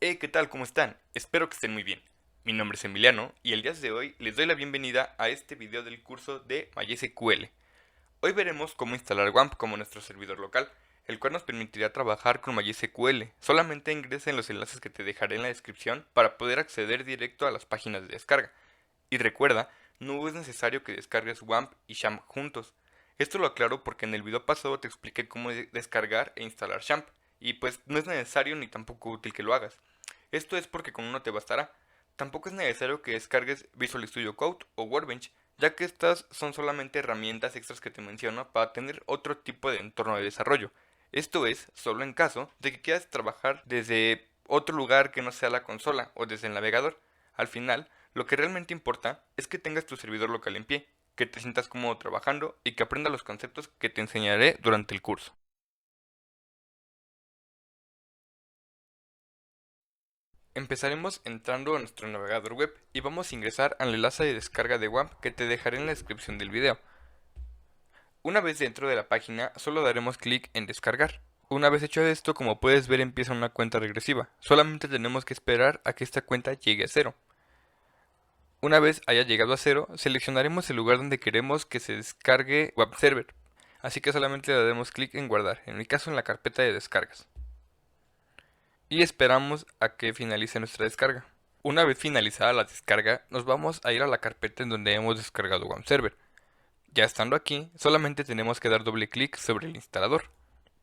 ¿Qué tal? ¿Cómo están? Espero que estén muy bien. Mi nombre es Emiliano y el día de hoy les doy la bienvenida a este video del curso de MySQL. Hoy veremos cómo instalar WAMP como nuestro servidor local, el cual nos permitirá trabajar con MySQL. Solamente ingresa en los enlaces que te dejaré en la descripción para poder acceder directo a las páginas de descarga. Y recuerda, no es necesario que descargues WAMP y XAMPP juntos. Esto lo aclaro porque en el video pasado te expliqué cómo descargar e instalar XAMPP, y pues no es necesario ni tampoco útil que lo hagas. Esto es porque con uno te bastará. Tampoco es necesario que descargues Visual Studio Code o Workbench, ya que estas son solamente herramientas extras que te menciono para tener otro tipo de entorno de desarrollo. Esto es solo en caso de que quieras trabajar desde otro lugar que no sea la consola o desde el navegador. Al final, lo que realmente importa es que tengas tu servidor local en pie, que te sientas cómodo trabajando y que aprendas los conceptos que te enseñaré durante el curso. Empezaremos entrando a nuestro navegador web y vamos a ingresar al enlace de descarga de WAMP que te dejaré en la descripción del video. Una vez dentro de la página, solo daremos clic en descargar. Una vez hecho esto, como puedes ver, empieza una cuenta regresiva. Solamente tenemos que esperar a que esta cuenta llegue a cero. Una vez haya llegado a cero, seleccionaremos el lugar donde queremos que se descargue Web Server. Así que solamente le daremos clic en guardar, en mi caso en la carpeta de descargas. Y esperamos a que finalice nuestra descarga. Una vez finalizada la descarga, nos vamos a ir a la carpeta en donde hemos descargado Web Server. Ya estando aquí, solamente tenemos que dar doble clic sobre el instalador.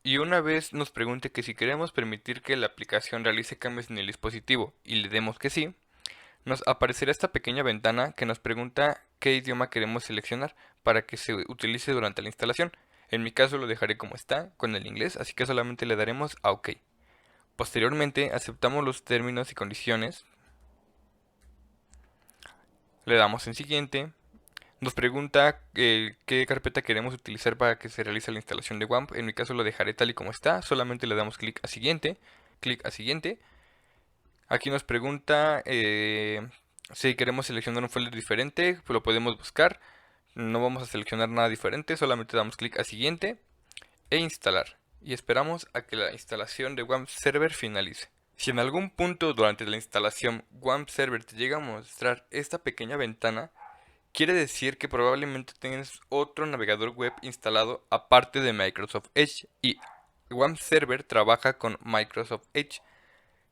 Y una vez nos pregunte que si queremos permitir que la aplicación realice cambios en el dispositivo y le demos que sí, nos aparecerá esta pequeña ventana que nos pregunta qué idioma queremos seleccionar para que se utilice durante la instalación. En mi caso lo dejaré como está, con el inglés, así que solamente le daremos a OK. Posteriormente aceptamos los términos y condiciones, le damos en siguiente. Nos pregunta qué carpeta queremos utilizar para que se realice la instalación de WAMP. En mi caso lo dejaré tal y como está. Solamente le damos clic a siguiente. Clic a siguiente. Aquí nos pregunta si queremos seleccionar un folder diferente. Pues lo podemos buscar. No vamos a seleccionar nada diferente. Solamente damos clic a siguiente. E instalar. Y esperamos a que la instalación de WAMP Server finalice. Si en algún punto durante la instalación WAMP Server te llega a mostrar esta pequeña ventana, quiere decir que probablemente tengas otro navegador web instalado aparte de Microsoft Edge, y WAMP Server trabaja con Microsoft Edge.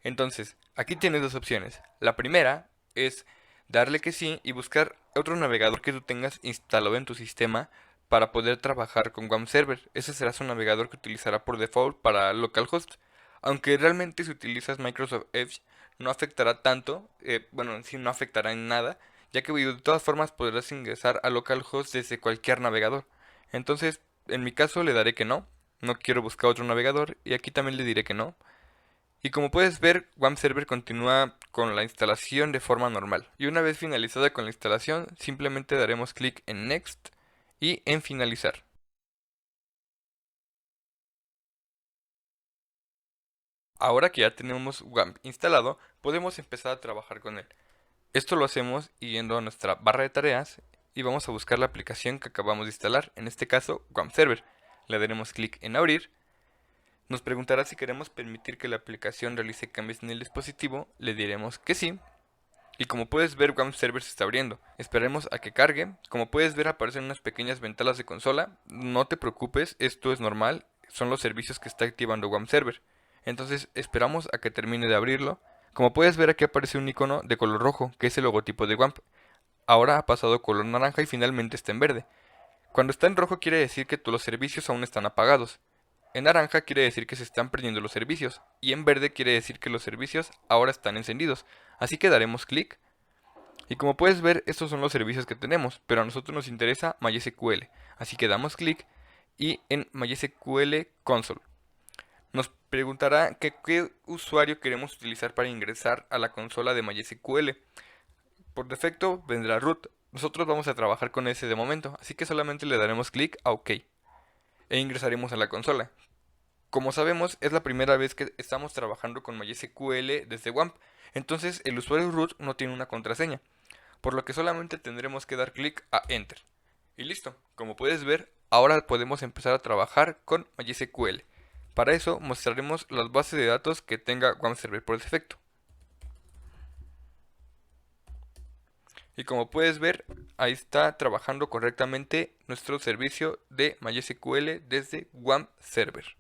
Entonces, aquí tienes dos opciones. La primera es darle que sí y buscar otro navegador que tú tengas instalado en tu sistema para poder trabajar con WAMP Server. Ese será su navegador que utilizará por default para localhost. Aunque realmente si utilizas Microsoft Edge no afectará tanto, bueno, en sí no afectará en nada, ya que de todas formas podrás ingresar a localhost desde cualquier navegador. Entonces, en mi caso le daré que no, no quiero buscar otro navegador, y aquí también le diré que no. Y como puedes ver, WAMP Server continúa con la instalación de forma normal. Y una vez finalizada con la instalación, simplemente daremos clic en Next y en Finalizar. Ahora que ya tenemos WAMP instalado, podemos empezar a trabajar con él. Esto lo hacemos yendo a nuestra barra de tareas y vamos a buscar la aplicación que acabamos de instalar, en este caso WAMP Server. Le daremos clic en Abrir. Nos preguntará si queremos permitir que la aplicación realice cambios en el dispositivo. Le diremos que sí. Y como puedes ver, WAMP Server se está abriendo. Esperemos a que cargue. Como puedes ver, aparecen unas pequeñas ventanas de consola. No te preocupes, esto es normal. Son los servicios que está activando WAMP Server. Entonces esperamos a que termine de abrirlo. Como puedes ver, aquí aparece un icono de color rojo, que es el logotipo de WAMP. Ahora ha pasado a color naranja y finalmente está en verde. Cuando está en rojo quiere decir que los servicios aún están apagados. En naranja quiere decir que se están perdiendo los servicios. Y en verde quiere decir que los servicios ahora están encendidos. Así que daremos clic. Y como puedes ver, estos son los servicios que tenemos, pero a nosotros nos interesa MySQL. Así que damos clic y en MySQL Console. Nos preguntará que qué usuario queremos utilizar para ingresar a la consola de MySQL. Por defecto vendrá root. Nosotros vamos a trabajar con ese de momento, así que solamente le daremos clic a OK. E ingresaremos a la consola. Como sabemos, es la primera vez que estamos trabajando con MySQL desde WAMP, entonces el usuario root no tiene una contraseña, por lo que solamente tendremos que dar clic a Enter. Y listo, como puedes ver, ahora podemos empezar a trabajar con MySQL. Para eso mostraremos las bases de datos que tenga WAMP Server por defecto. Y como puedes ver, ahí está trabajando correctamente nuestro servicio de MySQL desde WAMP Server.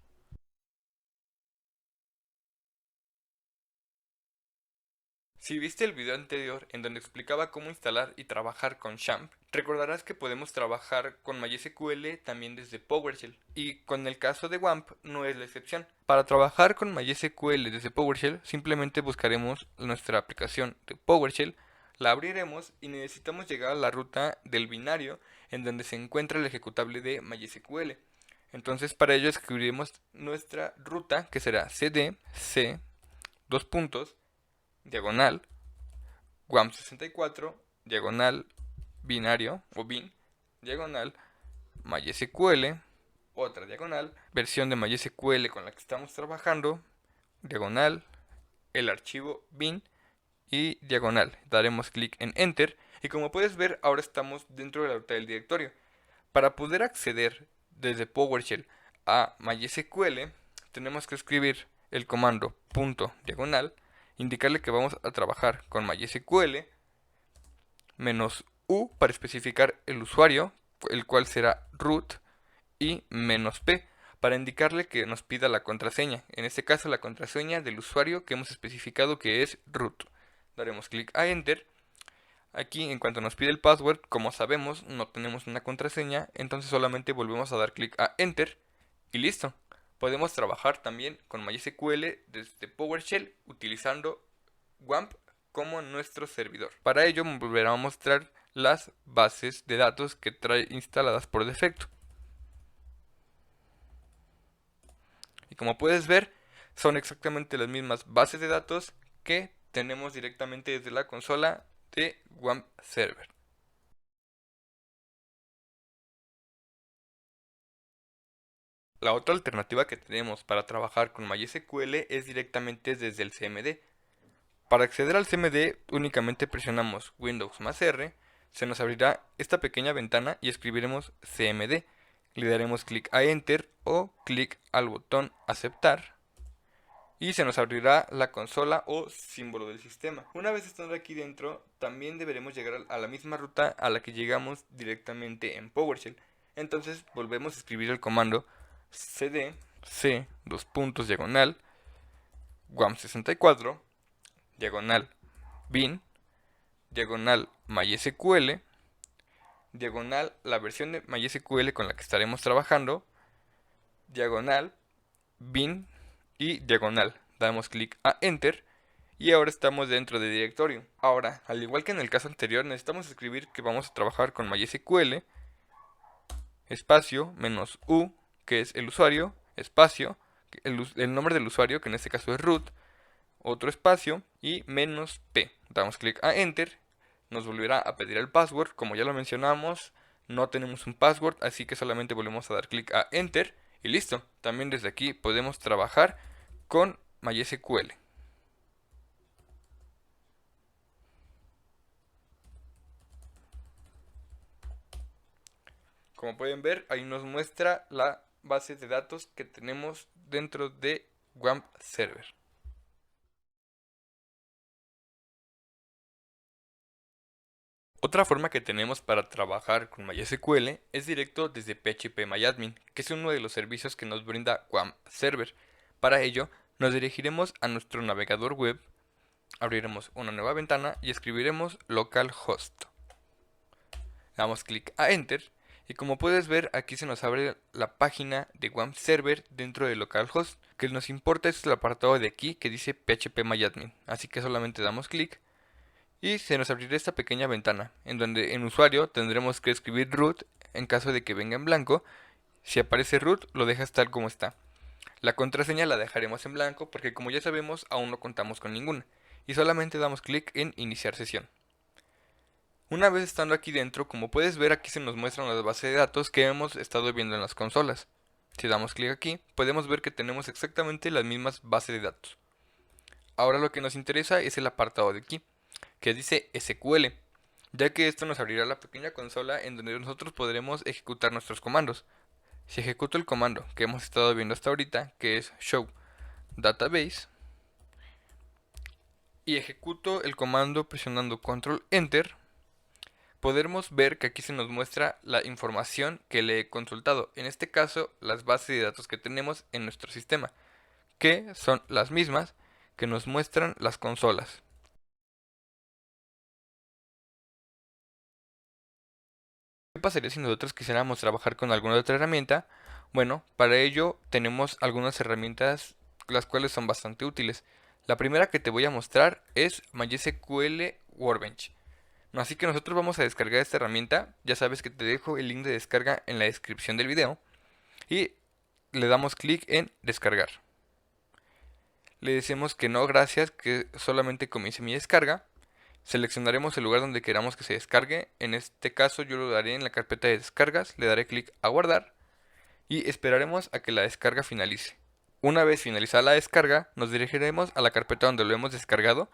Si viste el video anterior en donde explicaba cómo instalar y trabajar con XAMPP, recordarás que podemos trabajar con MySQL también desde PowerShell, y con el caso de WAMP no es la excepción. Para trabajar con MySQL desde PowerShell, simplemente buscaremos nuestra aplicación de PowerShell, la abriremos y necesitamos llegar a la ruta del binario en donde se encuentra el ejecutable de MySQL. Entonces para ello escribiremos nuestra ruta, que será cd c dos puntos diagonal WAMP64 diagonal binario o bin diagonal MySQL, otra diagonal, versión de MySQL con la que estamos trabajando, diagonal, el archivo bin y diagonal. Daremos clic en Enter y como puedes ver ahora estamos dentro de la ruta del directorio. Para poder acceder desde PowerShell a MySQL tenemos que escribir el comando diagonal, indicarle que vamos a trabajar con MySQL, -u para especificar el usuario, el cual será root, y -p para indicarle que nos pida la contraseña, en este caso la contraseña del usuario que hemos especificado que es root. Daremos clic a Enter. Aquí en cuanto nos pide el password, como sabemos no tenemos una contraseña, entonces solamente volvemos a dar clic a Enter y listo. Podemos trabajar también con MySQL desde PowerShell utilizando WAMP como nuestro servidor. Para ello me volverá a mostrar las bases de datos que trae instaladas por defecto. Y como puedes ver, son exactamente las mismas bases de datos que tenemos directamente desde la consola de WAMP Server. La otra alternativa que tenemos para trabajar con MySQL es directamente desde el CMD. Para acceder al CMD únicamente presionamos Windows más R, se nos abrirá esta pequeña ventana y escribiremos CMD. Le daremos clic a Enter o clic al botón Aceptar y se nos abrirá la consola o símbolo del sistema. Una vez estando aquí dentro, también deberemos llegar a la misma ruta a la que llegamos directamente en PowerShell. Entonces volvemos a escribir el comando cd c diagonal WAM64 diagonal bin diagonal MySQL diagonal la versión de MySQL con la que estaremos trabajando, diagonal bin y diagonal. Damos clic a Enter y ahora estamos dentro del directorio. Ahora, al igual que en el caso anterior, necesitamos escribir que vamos a trabajar con MySQL, espacio, -u, que es el usuario, espacio, el nombre del usuario, que en este caso es root, otro espacio y -p. Damos clic a Enter, nos volverá a pedir el password. Como ya lo mencionamos, no tenemos un password, así que solamente volvemos a dar clic a Enter y listo. También desde aquí podemos trabajar con MySQL. Como pueden ver, ahí nos muestra la base de datos que tenemos dentro de WAMP Server. Otra forma que tenemos para trabajar con MySQL es directo desde PHPMyAdmin, que es uno de los servicios que nos brinda WAMP Server. Para ello, nos dirigiremos a nuestro navegador web, abriremos una nueva ventana y escribiremos localhost. Damos clic a Enter y como puedes ver aquí se nos abre la página de WAMP Server dentro de localhost. Que nos importa es el apartado de aquí que dice PHPMyAdmin, así que solamente damos clic y se nos abrirá esta pequeña ventana, en donde en usuario tendremos que escribir root en caso de que venga en blanco. Si aparece root, lo dejas tal como está. La contraseña la dejaremos en blanco porque como ya sabemos aún no contamos con ninguna. Y solamente damos clic en iniciar sesión. Una vez estando aquí dentro, como puedes ver aquí se nos muestran las bases de datos que hemos estado viendo en las consolas. Si damos clic aquí, podemos ver que tenemos exactamente las mismas bases de datos. Ahora lo que nos interesa es el apartado de aquí, que dice SQL, ya que esto nos abrirá la pequeña consola en donde nosotros podremos ejecutar nuestros comandos. Si ejecuto el comando que hemos estado viendo hasta ahorita, que es show database, y ejecuto el comando presionando control enter, podemos ver que aquí se nos muestra la información que le he consultado, en este caso las bases de datos que tenemos en nuestro sistema, que son las mismas que nos muestran las consolas. ¿Qué pasaría si nosotros quisiéramos trabajar con alguna otra herramienta? Bueno, para ello tenemos algunas herramientas las cuales son bastante útiles. La primera que te voy a mostrar es MySQL Workbench. No, así que nosotros vamos a descargar esta herramienta. Ya sabes que te dejo el link de descarga en la descripción del video. Y le damos clic en descargar. Le decimos que no, gracias, que solamente comience mi descarga. Seleccionaremos el lugar donde queramos que se descargue. En este caso yo lo daré en la carpeta de descargas. Le daré clic a guardar. Y esperaremos a que la descarga finalice. Una vez finalizada la descarga, nos dirigiremos a la carpeta donde lo hemos descargado.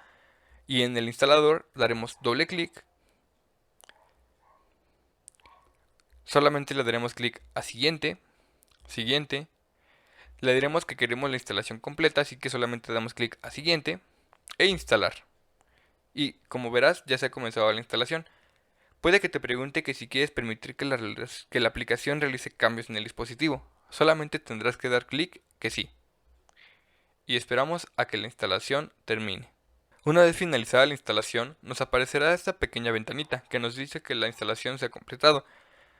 Y en el instalador daremos doble clic. Solamente le daremos clic a siguiente, siguiente. Le diremos que queremos la instalación completa, así que solamente damos clic a siguiente e instalar. Y como verás, ya se ha comenzado la instalación. Puede que te pregunte que si quieres permitir que la aplicación realice cambios en el dispositivo. Solamente tendrás que dar clic que sí. Y esperamos a que la instalación termine. Una vez finalizada la instalación, nos aparecerá esta pequeña ventanita que nos dice que la instalación se ha completado.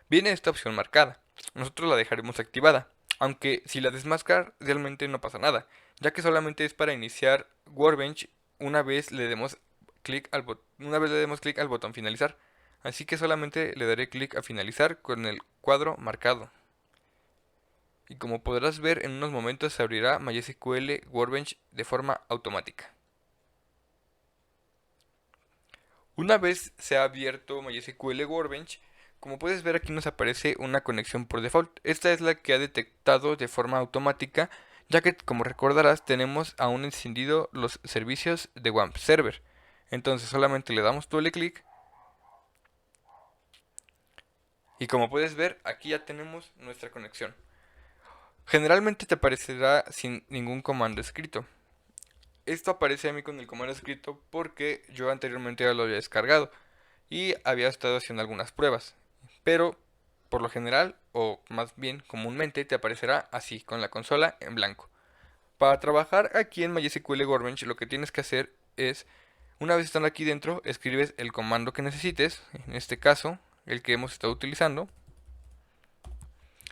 Viene esta opción marcada. Nosotros la dejaremos activada, aunque si la desmarcas realmente no pasa nada, ya que solamente es para iniciar Workbench una vez le demos clic al botón finalizar. Así que solamente le daré clic a finalizar con el cuadro marcado. Y como podrás ver, en unos momentos se abrirá MySQL Workbench de forma automática. Una vez se ha abierto MySQL Workbench, como puedes ver aquí nos aparece una conexión por default. Esta es la que ha detectado de forma automática, ya que como recordarás tenemos aún encendido los servicios de WAMP Server. Entonces solamente le damos doble clic. Y como puedes ver, aquí ya tenemos nuestra conexión. Generalmente te aparecerá sin ningún comando escrito. Esto aparece a mí con el comando escrito porque yo anteriormente ya lo había descargado y había estado haciendo algunas pruebas. Pero por lo general, o más bien comúnmente, te aparecerá así, con la consola en blanco. Para trabajar aquí en MySQL Workbench lo que tienes que hacer es, una vez estando aquí dentro, escribes el comando que necesites, en este caso, el que hemos estado utilizando.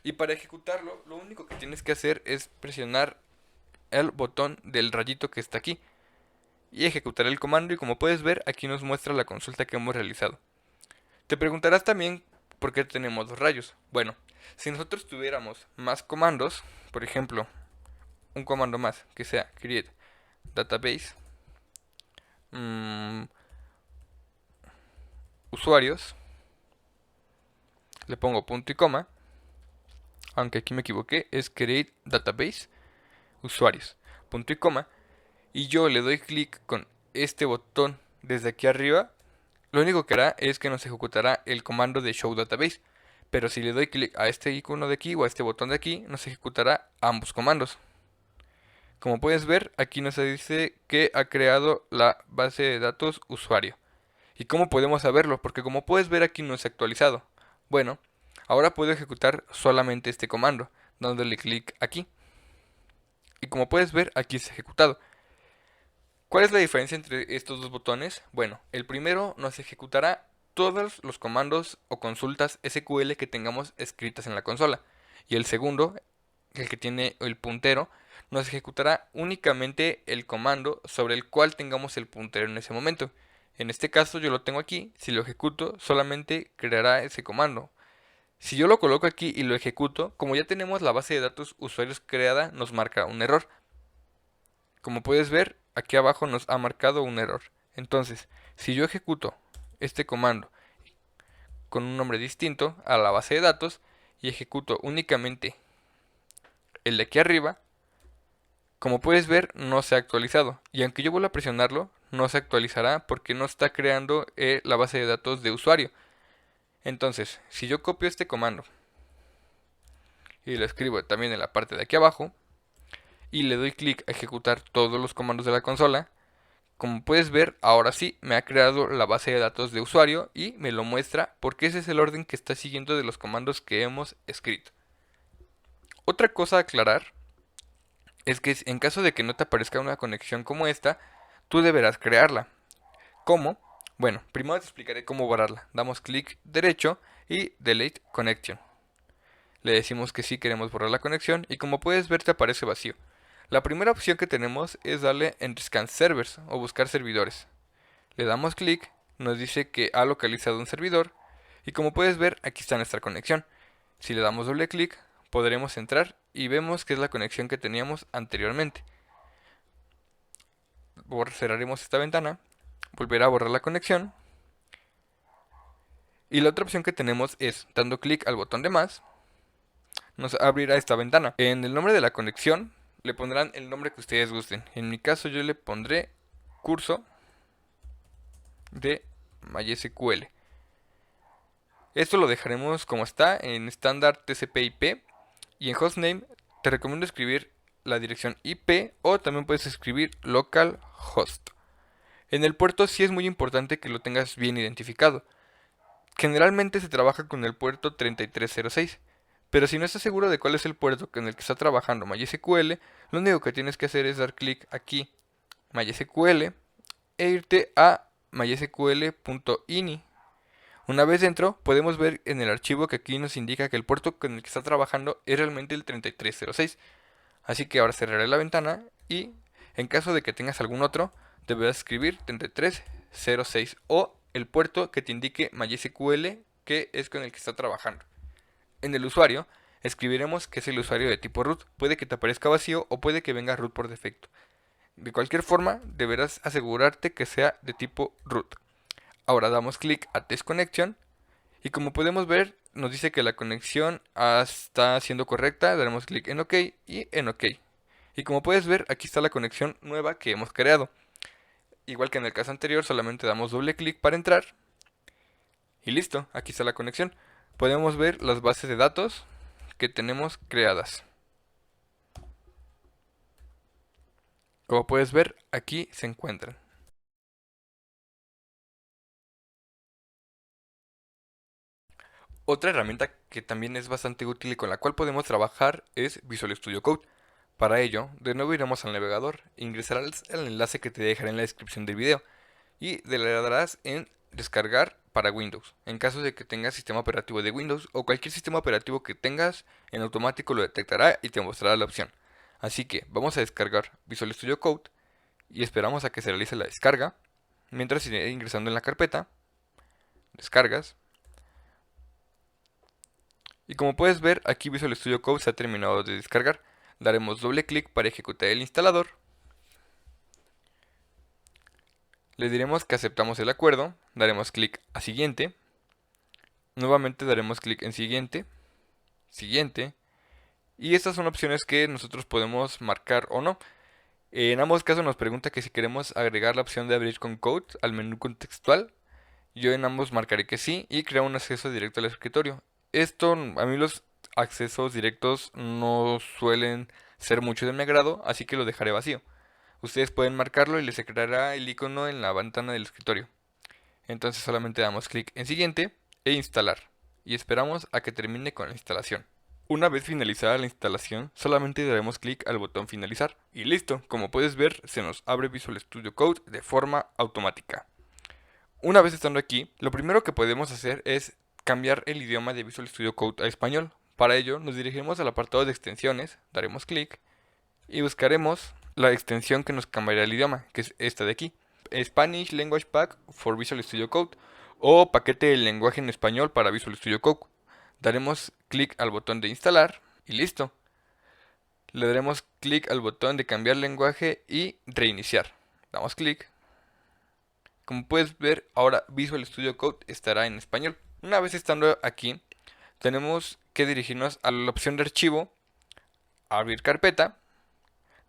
Y para ejecutarlo, lo único que tienes que hacer es presionar el botón del rayito que está aquí y ejecutar el comando, y como puedes ver aquí nos muestra la consulta que hemos realizado. Te preguntarás también por qué tenemos dos rayos. Bueno, si nosotros tuviéramos más comandos, por ejemplo, un comando más que sea create database usuarios, le pongo punto y coma, aunque aquí me equivoqué, es create database usuarios, punto y coma, y yo le doy clic con este botón desde aquí arriba, lo único que hará es que nos ejecutará el comando de show database. Pero si le doy clic a este icono de aquí o a este botón de aquí, nos ejecutará ambos comandos. Como puedes ver, aquí nos dice que ha creado la base de datos usuario. ¿Y cómo podemos saberlo? Porque como puedes ver aquí no es actualizado. Bueno, ahora puedo ejecutar solamente este comando, dándole clic aquí. Y como puedes ver, aquí es ejecutado. ¿Cuál es la diferencia entre estos dos botones? Bueno, el primero nos ejecutará todos los comandos o consultas SQL que tengamos escritas en la consola. Y el segundo, el que tiene el puntero, nos ejecutará únicamente el comando sobre el cual tengamos el puntero en ese momento. En este caso yo lo tengo aquí, si lo ejecuto solamente creará ese comando. Si yo lo coloco aquí y lo ejecuto, como ya tenemos la base de datos usuarios creada, nos marca un error. Como puedes ver, aquí abajo nos ha marcado un error. Entonces, si yo ejecuto este comando con un nombre distinto a la base de datos y ejecuto únicamente el de aquí arriba, como puedes ver no se ha actualizado. Y aunque yo vuelva a presionarlo, no se actualizará porque no está creando la base de datos de usuario. Entonces, si yo copio este comando y lo escribo también en la parte de aquí abajo y le doy clic a ejecutar todos los comandos de la consola, Como puedes ver, ahora sí me ha creado la base de datos de usuario y me lo muestra porque ese es el orden que está siguiendo de los comandos que hemos escrito. Otra cosa a aclarar es que en caso de que no te aparezca una conexión como esta, tú deberás crearla. ¿Cómo? Bueno, primero te explicaré cómo borrarla. Damos clic derecho y Delete Connection. Le decimos que sí queremos borrar la conexión y como puedes ver te aparece vacío. La primera opción que tenemos es darle en Scan Servers o buscar servidores. Le damos clic, nos dice que ha localizado un servidor y como puedes ver aquí está nuestra conexión. Si le damos doble clic podremos entrar y vemos que es la conexión que teníamos anteriormente. Cerraremos esta ventana, volverá a borrar la conexión y la otra opción que tenemos es dando clic al botón de más, nos abrirá esta ventana. En el nombre de la conexión le pondrán el nombre que ustedes gusten. En mi caso yo le pondré curso de MySQL. Esto lo dejaremos como está en estándar TCP/IP y en hostname te recomiendo escribir la dirección IP o también puedes escribir localhost. En el puerto sí es muy importante que lo tengas bien identificado. Generalmente se trabaja con el puerto 3306, pero si no estás seguro de cuál es el puerto con el que está trabajando MySQL, lo único que tienes que hacer es dar clic aquí, MySQL, e irte a mysql.ini. Una vez dentro, podemos ver en el archivo que aquí nos indica que el puerto con el que está trabajando es realmente el 3306. Así que ahora cerraré la ventana y, en caso de que tengas algún otro, deberás escribir 3306 o el puerto que te indique MySQL que es con el que está trabajando. En el usuario, escribiremos que es el usuario de tipo root. Puede que te aparezca vacío o puede que venga root por defecto. De cualquier forma, deberás asegurarte que sea de tipo root. Ahora damos clic a Test Connection y como podemos ver nos dice que la conexión está siendo correcta, daremos clic en OK y en OK. Y como puedes ver aquí está la conexión nueva que hemos creado. Igual que en el caso anterior solamente damos doble clic para entrar y listo, aquí está la conexión. Podemos ver las bases de datos que tenemos creadas. Como puedes ver aquí se encuentran. Otra herramienta que también es bastante útil y con la cual podemos trabajar es Visual Studio Code. Para ello, de nuevo iremos al navegador, ingresarás el enlace que te dejaré en la descripción del video y le darás en descargar para Windows. En caso de que tengas sistema operativo de Windows o cualquier sistema operativo que tengas, en automático lo detectará y te mostrará la opción. Así que vamos a descargar Visual Studio Code y esperamos a que se realice la descarga. Mientras iré ingresando en la carpeta, descargas. Y como puedes ver, aquí Visual Studio Code se ha terminado de descargar. Daremos doble clic para ejecutar el instalador. Le diremos que aceptamos el acuerdo. Daremos clic a siguiente. Nuevamente daremos clic en siguiente. Siguiente. Y estas son opciones que nosotros podemos marcar o no. En ambos casos nos pregunta que si queremos agregar la opción de abrir con code al menú contextual. Yo en ambos marcaré que sí y crear un acceso directo al escritorio. Esto, a mí los accesos directos no suelen ser mucho de mi agrado, así que lo dejaré vacío. Ustedes pueden marcarlo y les creará el icono en la ventana del escritorio. Entonces solamente damos clic en siguiente e instalar y esperamos a que termine con la instalación. Una vez finalizada la instalación, solamente daremos clic al botón finalizar y listo, como puedes ver se nos abre Visual Studio Code de forma automática. Una vez estando aquí, lo primero que podemos hacer es cambiar el idioma de Visual Studio Code a español. Para ello nos dirigiremos al apartado de extensiones, daremos clic y buscaremos la extensión que nos cambiará el idioma, que es esta de aquí, Spanish Language Pack for Visual Studio Code o paquete de lenguaje en español para Visual Studio Code. Daremos clic al botón de instalar y listo. Le daremos clic al botón de cambiar lenguaje y reiniciar. Damos clic. Como puedes ver, ahora Visual Studio Code estará en español. Una vez estando aquí, tenemos que dirigirnos a la opción de archivo, abrir carpeta,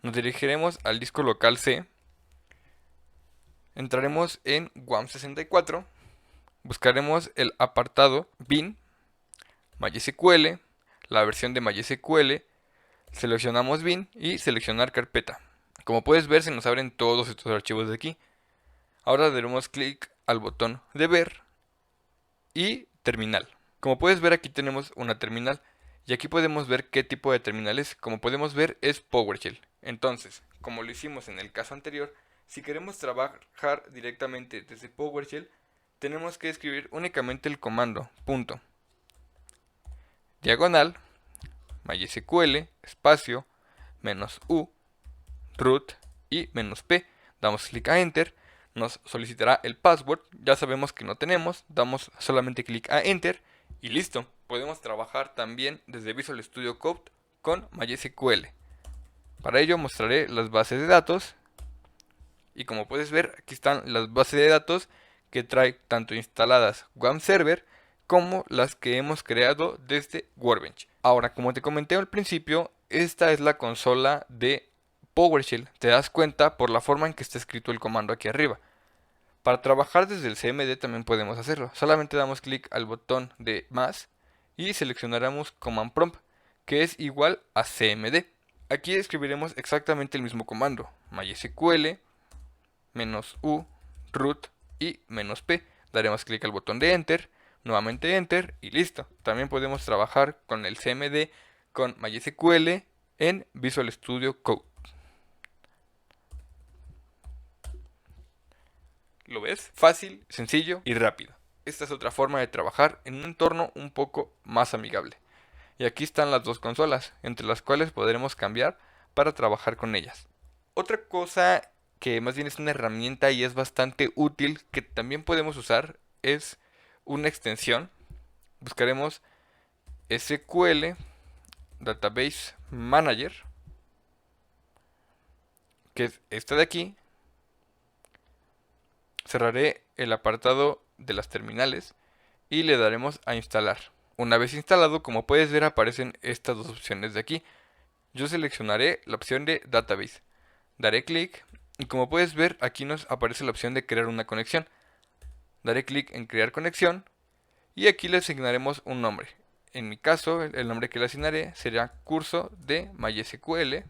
nos dirigiremos al disco local C, entraremos en WAM64, buscaremos el apartado bin, MySQL, la versión de MySQL, seleccionamos bin y seleccionar carpeta. Como puedes ver se nos abren todos estos archivos de aquí. Ahora daremos clic al botón de ver y terminal. Como puedes ver, aquí tenemos una terminal y aquí podemos ver qué tipo de terminal es. Como podemos ver, es PowerShell. Entonces, como lo hicimos en el caso anterior, si queremos trabajar directamente desde PowerShell, tenemos que escribir únicamente el comando diagonal MySQL espacio -u root y -p. Damos clic a enter, nos solicitará el password, ya sabemos que no tenemos, damos solamente clic a enter y listo. Podemos trabajar también desde Visual Studio Code con MySQL. Para ello mostraré las bases de datos y como puedes ver, aquí están las bases de datos que trae tanto instaladas WAM Server como las que hemos creado desde Workbench. Ahora, como te comenté al principio, esta es la consola de PowerShell. Te das cuenta por la forma en que está escrito el comando aquí arriba. Para trabajar desde el CMD también podemos hacerlo. Solamente damos clic al botón de más y seleccionaremos Command Prompt, que es igual a CMD. Aquí escribiremos exactamente el mismo comando, MySQL -u root y -p. Daremos clic al botón de enter, nuevamente enter y listo. También podemos trabajar con el CMD con MySQL en Visual Studio Code. ¿Lo ves? Fácil, sencillo y rápido. Esta es otra forma de trabajar en un entorno un poco más amigable. Y aquí están las dos consolas, entre las cuales podremos cambiar para trabajar con ellas. Otra cosa que más bien es una herramienta y es bastante útil que también podemos usar es una extensión. Buscaremos SQL Database Manager, que es esta de aquí. Cerraré el apartado de las terminales y le daremos a instalar. Una vez instalado, como puedes ver, aparecen estas dos opciones de aquí. Yo seleccionaré la opción de Database. Daré clic y como puedes ver, aquí nos aparece la opción de crear una conexión. Daré clic en crear conexión y aquí le asignaremos un nombre. En mi caso, el nombre que le asignaré será curso de MySQL.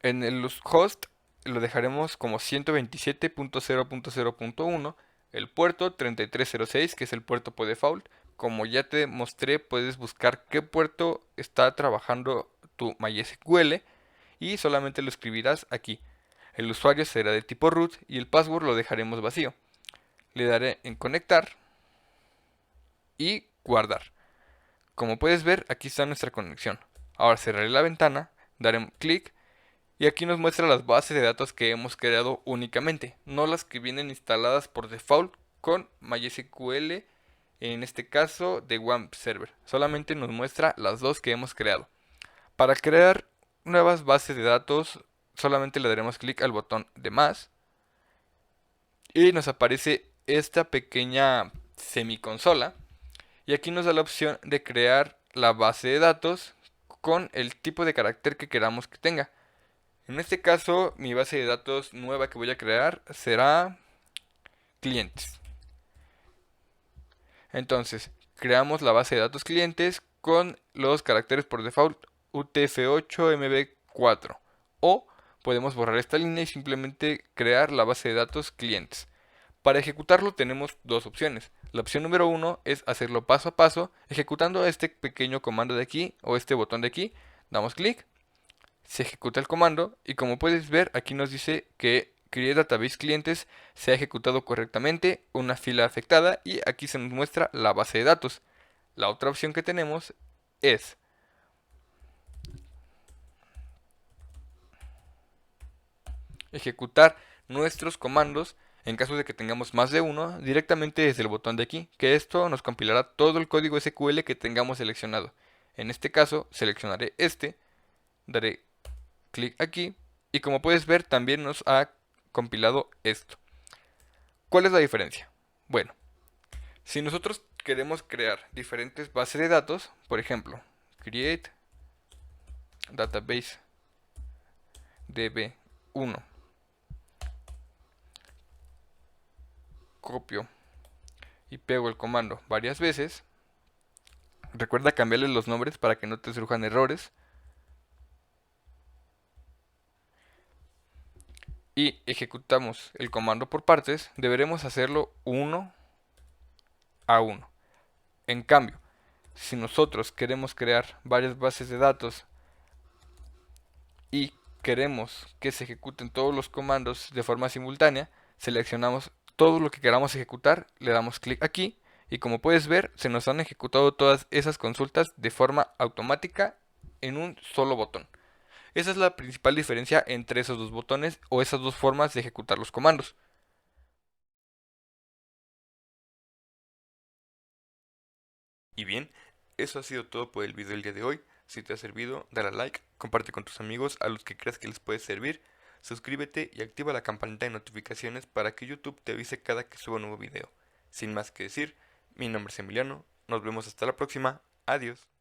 En el host lo dejaremos como 127.0.0.1, el puerto 3306, que es el puerto por default. Como ya te mostré, puedes buscar qué puerto está trabajando tu MySQL y solamente lo escribirás aquí. El usuario será de tipo root y el password lo dejaremos vacío. Le daré en conectar y guardar. Como puedes ver, aquí está nuestra conexión. Ahora cerraré la ventana, daré clic y aquí nos muestra las bases de datos que hemos creado únicamente, no las que vienen instaladas por default con MySQL, en este caso de WAMP Server. Solamente nos muestra las dos que hemos creado. Para crear nuevas bases de datos, solamente le daremos clic al botón de más y nos aparece esta pequeña semiconsola y aquí nos da la opción de crear la base de datos con el tipo de carácter que queramos que tenga. En este caso, mi base de datos nueva que voy a crear será clientes. Entonces, creamos la base de datos clientes con los caracteres por default UTF-8 MB4. O podemos borrar esta línea y simplemente crear la base de datos clientes. Para ejecutarlo tenemos dos opciones. La opción número 1 es hacerlo paso a paso, ejecutando este pequeño comando de aquí o este botón de aquí. Damos clic, se ejecuta el comando y como puedes ver aquí nos dice que Create Database Clientes se ha ejecutado correctamente, una fila afectada y aquí se nos muestra la base de datos. La otra opción que tenemos es ejecutar nuestros comandos en caso de que tengamos más de uno directamente desde el botón de aquí, que esto nos compilará todo el código SQL que tengamos seleccionado. En este caso seleccionaré este, daré clic aquí y como puedes ver también nos ha compilado esto. ¿Cuál es la diferencia? Bueno, si nosotros queremos crear diferentes bases de datos, por ejemplo, create database db1, copio y pego el comando varias veces, recuerda cambiarle los nombres para que no te surjan errores. y ejecutamos el comando por partes, deberemos hacerlo uno a uno. En cambio, si nosotros queremos crear varias bases de datos y queremos que se ejecuten todos los comandos de forma simultánea, seleccionamos todo lo que queramos ejecutar, le damos clic aquí y como puedes ver se nos han ejecutado todas esas consultas de forma automática en un solo botón. Esa es la principal diferencia entre esos dos botones o esas dos formas de ejecutar los comandos. Y bien, eso ha sido todo por el video del día de hoy. Si te ha servido, dale a like, comparte con tus amigos a los que creas que les puede servir, suscríbete y activa la campanita de notificaciones para que YouTube te avise cada que suba un nuevo video. Sin más que decir, mi nombre es Emiliano, nos vemos hasta la próxima, adiós.